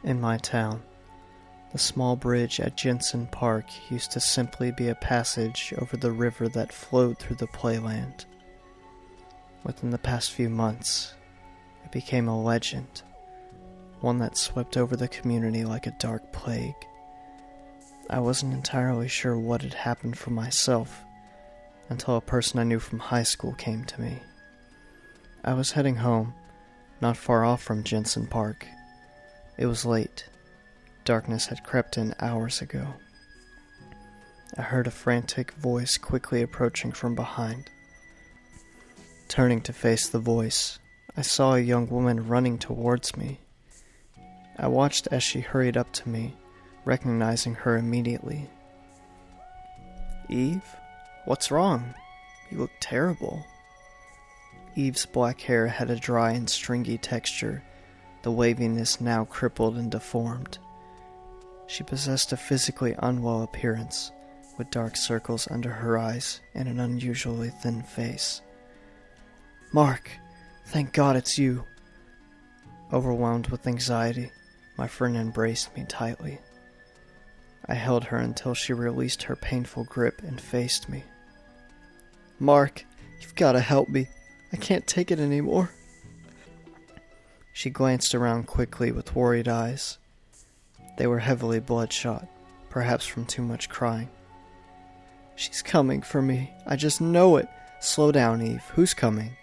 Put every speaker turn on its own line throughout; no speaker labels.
In my town, the small bridge at Jensen Park used to simply be a passage over the river that flowed through the playland. Within the past few months, it became a legend, one that swept over the community like a dark plague. I wasn't entirely sure what had happened for myself until a person I knew from high school came to me. I was heading home, not far off from Jensen Park. It was late. Darkness had crept in hours ago. I heard a frantic voice quickly approaching from behind. Turning to face the voice, I saw a young woman running towards me. I watched as she hurried up to me, recognizing her immediately. "Eve? What's wrong? You look terrible." Eve's black hair had a dry and stringy texture, the waviness now crippled and deformed. She possessed a physically unwell appearance, with dark circles under her eyes and an unusually thin face. "Mark, thank God it's you." Overwhelmed with anxiety, my friend embraced me tightly. I held her until she released her painful grip and faced me. "Mark, you've got to help me. I can't take it anymore." She glanced around quickly with worried eyes. They were heavily bloodshot, perhaps from too much crying. "She's coming for me. I just know it." "Slow down, Eve. Who's coming?"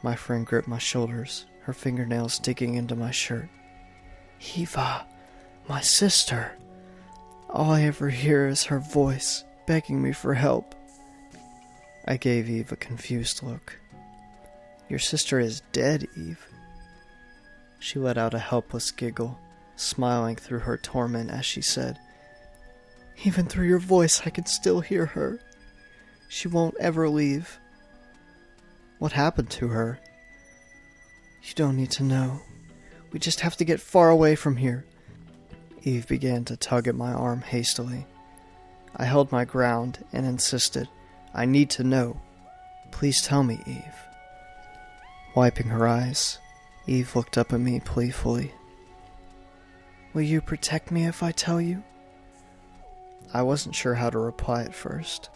My friend gripped my shoulders, her fingernails digging into my shirt. "Eva, my sister." All I ever hear is her voice, begging me for help. I gave Eve a confused look. "Your sister is dead, Eve." She let out a helpless giggle, smiling through her torment as she said, "Even through your voice I can still hear her. She won't ever leave." "What happened to her?" "You don't need to know. We just have to get far away from here." Eve began to tug at my arm hastily. I held my ground and insisted, "I need to know. Please tell me, Eve." Wiping her eyes, Eve looked up at me playfully. "Will you protect me if I tell you?" I wasn't sure how to reply at first.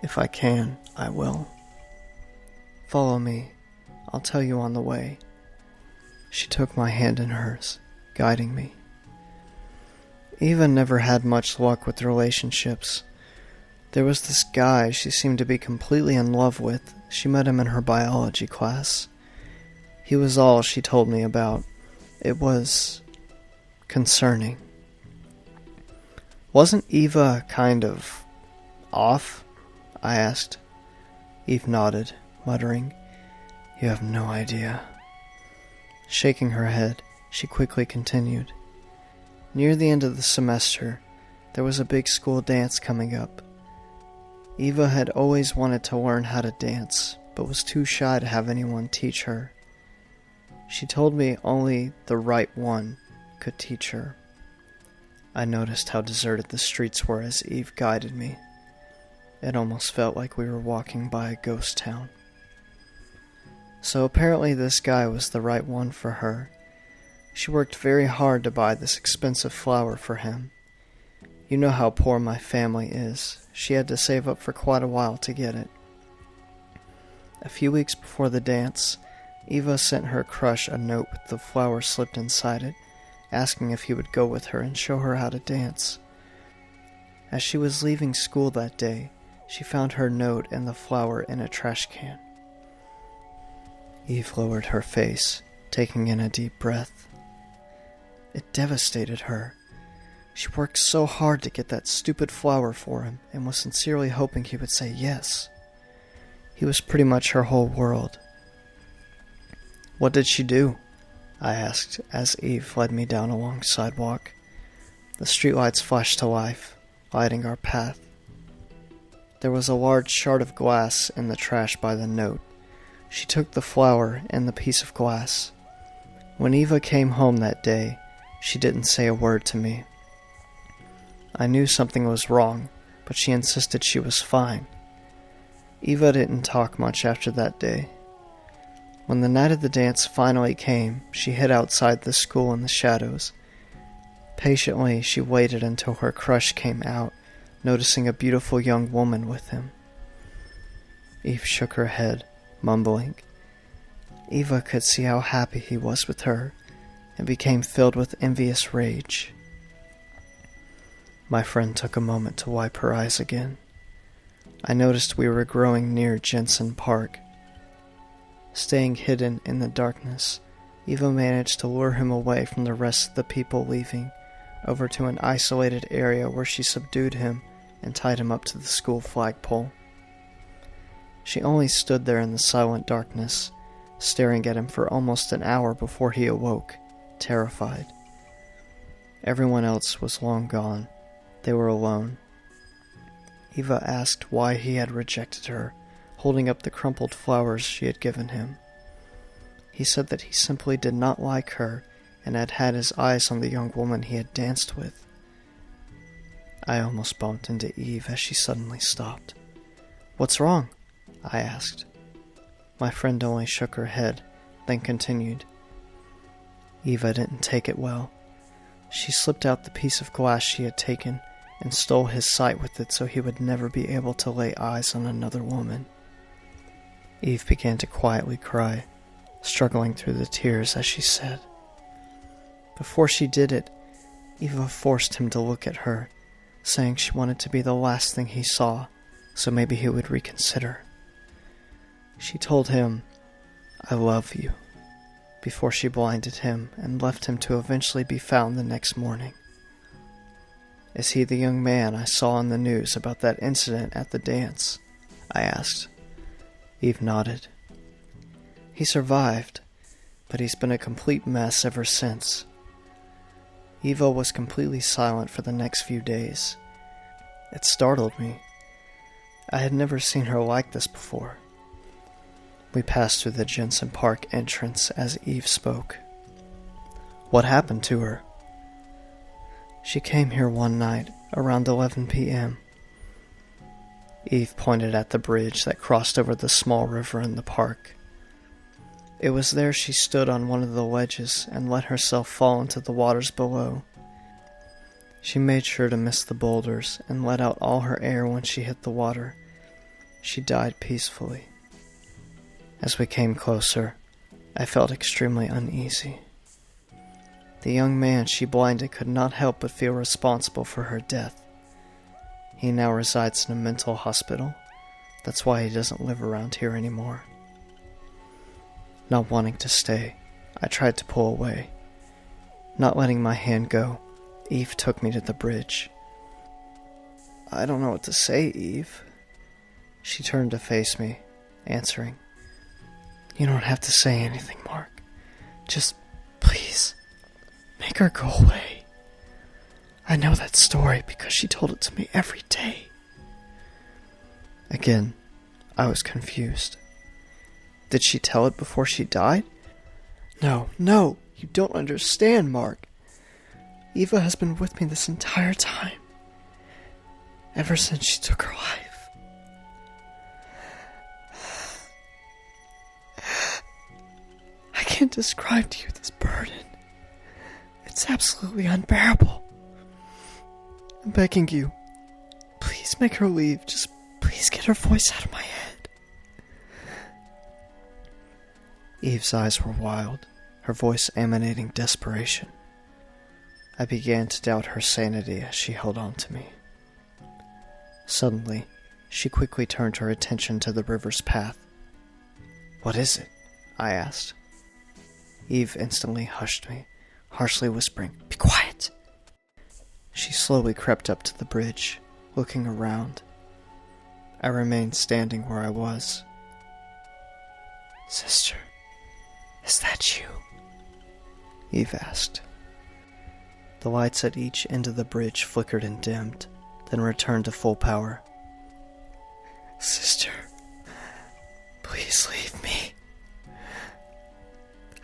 "If I can, I will." "Follow me. I'll tell you on the way." She took my hand in hers, guiding me. Eva never had much luck with relationships. There was this guy she seemed to be completely in love with. She met him in her biology class. He was all she told me about. It was concerning. "Wasn't Eva kind of off?" I asked. Eve nodded, muttering, "You have no idea." Shaking her head, she quickly continued. Near the end of the semester, there was a big school dance coming up. Eva had always wanted to learn how to dance, but was too shy to have anyone teach her. She told me only the right one could teach her. I noticed how deserted the streets were as Eve guided me. It almost felt like we were walking by a ghost town. So apparently this guy was the right one for her. She worked very hard to buy this expensive flower for him. You know how poor my family is. She had to save up for quite a while to get it. A few weeks before the dance, Eva sent her crush a note with the flower slipped inside it, asking if he would go with her and show her how to dance. As she was leaving school that day, she found her note and the flower in a trash can. Eve lowered her face, taking in a deep breath. It devastated her. She worked so hard to get that stupid flower for him and was sincerely hoping he would say yes. He was pretty much her whole world. "What did she do?" I asked as Eve led me down a long sidewalk. The streetlights flashed to life, lighting our path. There was a large shard of glass in the trash by the note. She took the flower and the piece of glass. When Eva came home that day, she didn't say a word to me. I knew something was wrong, but she insisted she was fine. Eva didn't talk much after that day. When the night of the dance finally came, she hid outside the school in the shadows. Patiently, she waited until her crush came out, noticing a beautiful young woman with him. Eve shook her head, mumbling. Eva could see how happy he was with her, and became filled with envious rage. My friend took a moment to wipe her eyes again. I noticed we were growing near Jensen Park. Staying hidden in the darkness, Eva managed to lure him away from the rest of the people leaving, over to an isolated area where she subdued him and tied him up to the school flagpole. She only stood there in the silent darkness, staring at him for almost an hour before he awoke, terrified. Everyone else was long gone. They were alone. Eva asked why he had rejected her, holding up the crumpled flowers she had given him. He said that he simply did not like her and had had his eyes on the young woman he had danced with. I almost bumped into Eve as she suddenly stopped. "What's wrong?" I asked. My friend only shook her head, then continued. Eva didn't take it well. She slipped out the piece of glass she had taken and stole his sight with it so he would never be able to lay eyes on another woman. Eve began to quietly cry, struggling through the tears as she said. Before she did it, Eva forced him to look at her, saying she wanted to be the last thing he saw, so maybe he would reconsider. She told him, "I love you," before she blinded him and left him to eventually be found the next morning. "Is he the young man I saw in the news about that incident at the dance?" I asked. Eve nodded. "He survived, but he's been a complete mess ever since." Eva was completely silent for the next few days. It startled me. I had never seen her like this before. We passed through the Jensen Park entrance as Eve spoke. "What happened to her?" "She came here one night, around 11 p.m. Eve pointed at the bridge that crossed over the small river in the park. It was there she stood on one of the ledges and let herself fall into the waters below. She made sure to miss the boulders and let out all her air when she hit the water. She died peacefully. As we came closer, I felt extremely uneasy. The young man she blinded could not help but feel responsible for her death. He now resides in a mental hospital. That's why he doesn't live around here anymore." Not wanting to stay, I tried to pull away. Not letting my hand go, Eve took me to the bridge. "I don't know what to say, Eve." She turned to face me, answering, "You don't have to say anything, Mark. Just, please, make her go away. I know that story because she told it to me every day." Again, I was confused. Did she tell it before she died? No, you don't understand, Mark. Eva has been with me this entire time, ever since she took her life. I can't describe to you this burden. It's absolutely unbearable. I'm begging you, please make her leave. Just please get her voice out of my head. Eve's eyes were wild, her voice emanating desperation. I began to doubt her sanity as she held on to me. Suddenly, she quickly turned her attention to the river's path. "What is it?" I asked. Eve instantly hushed me, harshly whispering, "Be quiet!" She slowly crept up to the bridge, looking around. I remained standing where I was. "Sister, is that you?" Eve asked. The lights at each end of the bridge flickered and dimmed, then returned to full power. "Sister, please leave me.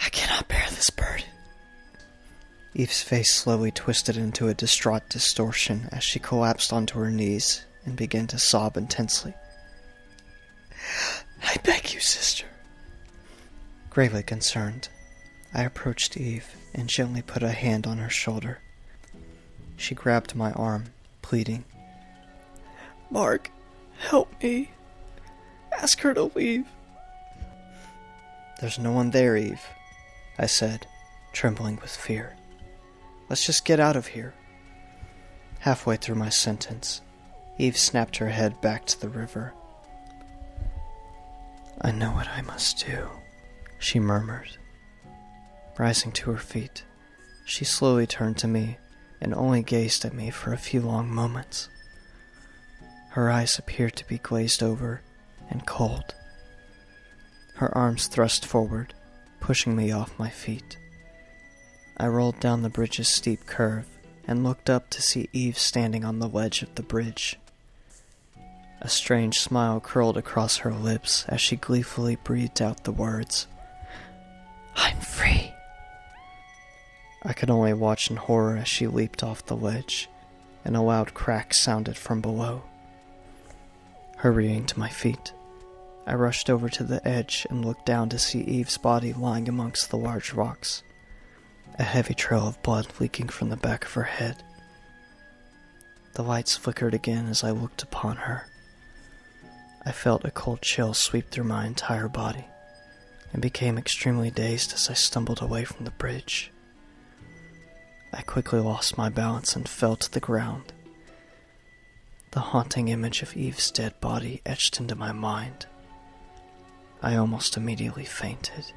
I cannot bear this burden." Eve's face slowly twisted into a distraught distortion as she collapsed onto her knees and began to sob intensely. "I beg you, sister. Gravely concerned, I approached Eve and gently put a hand on her shoulder. She grabbed my arm, pleading, "Mark, help me. Ask her to leave." "There's no one there, Eve," I said, trembling with fear. "Let's just get out of here." Halfway through my sentence, Eve snapped her head back to the river. "I know what I must do," she murmured. Rising to her feet, she slowly turned to me and only gazed at me for a few long moments. Her eyes appeared to be glazed over and cold. Her arms thrust forward, pushing me off my feet. I rolled down the bridge's steep curve and looked up to see Eve standing on the ledge of the bridge. A strange smile curled across her lips as she gleefully breathed out the words, "I'm free." I could only watch in horror as she leaped off the ledge, and a loud crack sounded from below. Hurrying to my feet, I rushed over to the edge and looked down to see Eve's body lying amongst the large rocks, a heavy trail of blood leaking from the back of her head. The lights flickered again as I looked upon her. I felt a cold chill sweep through my entire body, and became extremely dazed as I stumbled away from the bridge. I quickly lost my balance and fell to the ground. The haunting image of Eve's dead body etched into my mind. I almost immediately fainted.